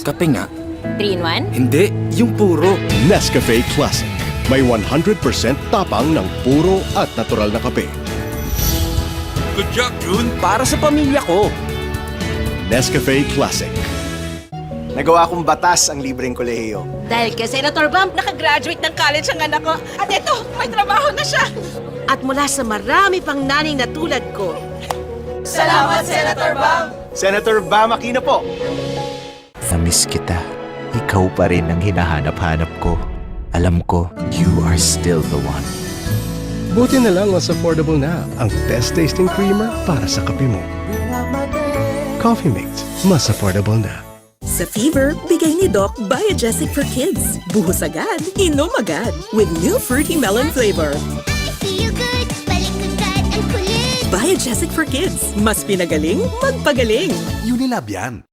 Kape nga. 3-in-1? Hindi, yung puro. Nescafe Classic. May 100% tapang ng puro at natural na kape. Good job, June. Para sa pamilya ko. Nescafe Classic. Nagawa kong batas ang libreng kolehiyo. Dahil kay Senator Bam, nakagraduate ng college ang anak ko. At ito, may trabaho na siya. At mula sa marami pang naning na tulad ko. Salamat, Senator Bam! Senator Bam Aquino po. Namiss kita. Ikaw pa rin ang hinahanap-hanap ko. Alam ko, you are still the one. Buti na lang mas affordable na ang best tasting creamer para sa kape mo. Coffee Mate, mas affordable na. Sa fever, bigay ni Doc Biogesic for Kids. Buhos agad, inom agad. With new fruity melon flavor. Feel good, balik agad ang kulit. Biogesic for Kids. Mas pinagaling, magpagaling. Unilab yan.